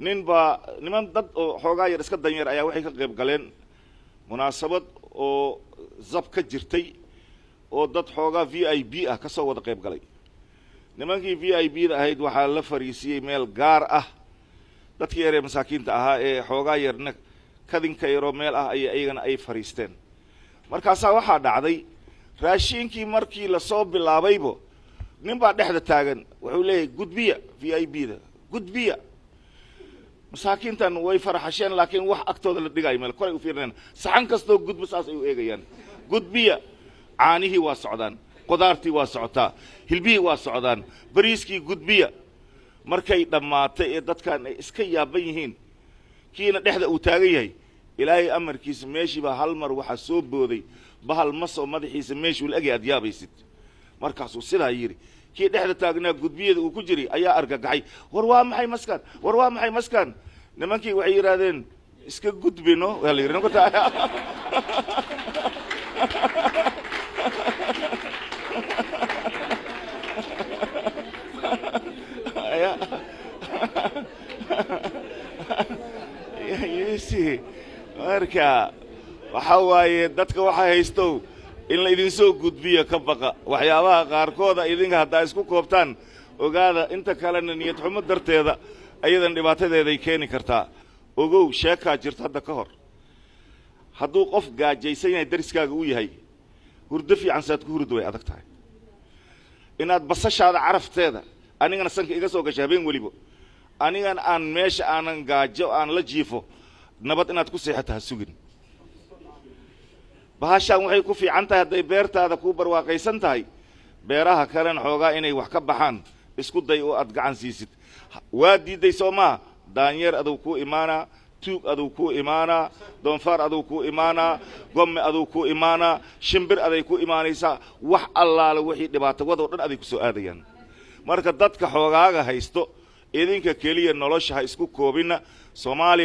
niman dad oo xoogaa yar iska danyar ayaa waxay ka qayb galeen munaasabad oo zab ka jirtay oo dad xoogaa VIP ah ka soo wada qayb galay nimankii VIP da ahayd waxaa la fariisiyay meel gaar ah dadkii yar ee masaakiinta ahaa ee xoogaa yarna kadinka yaro meel ah ayagana ay fariisteen markaasaa waxaa dhacday raashinkii markii la soo bilaabaybo nin baa dhexda taagan wuxuu leeyahay gudbiya VIP da gudbiya masaakiintan way faraxasheen laakiin wax agtooda la dhigay meel koray u fiirneen saxan kasto gudbo saas ay u eegayaan gudbiya caanihi waa socdaan qudaartii waa socotaa hilbihii waa socdaan bariiskii gudbiya markay dhammaatay ee dadkan ay iska yaaban yihiin kiina dhexda uu taagan yahay ilaahay amarkiisa meeshiiba hal mar waxaa soo booday bahal masoo madaxiisa meeshuu la egi aad yaabaysid markaasuu sidaa yidhi kii dhexda taagnaa gudbiyada uu ku jiray ayaa argagaxay war waa maxay maskaan nimankii waxay yidhaahdeen iska gudbino waa la yidhi marka waxa waaye dadka waxa haysto in la idin soo gudbiyo ka baqa waxyaabaha qaarkooda idinka hadda isku koobtaan ogaada inta kalena niyad xumo darteeda ayadan dhibaatadeeda ay keeni kartaa ogow sheeka jirta hadda ka hor hadduu qof gaajaysan yahay dariskaaga u yahay hurdo fiican saad ku hurdo way adag tahay inaad basashaada carafteeda anigana sanka iga soo gashay habeen waliba anigan aan meesha aanan gaajo aan la jiifo nabad inaad ku seexataa sugin bahashaan waxay ku fiican tahay hadday beertaada ku barwaaqaysan tahay beeraha kalena xoogaa inay wax ka baxaan isku day oo aad gacan siisid waa diiday Soomaa daanyeer aduu ku imaana tuug aduu ku imaana doonfaar aduu ku imaana gomme aduu ku imaana shimbir aday ku imaanaysa wax allaale wixii dhibaato wada dhan aday ku soo aadayaan marka dadka xoogaaga haysto idinka kaliya nolosha ha isku koobina Soomaaliya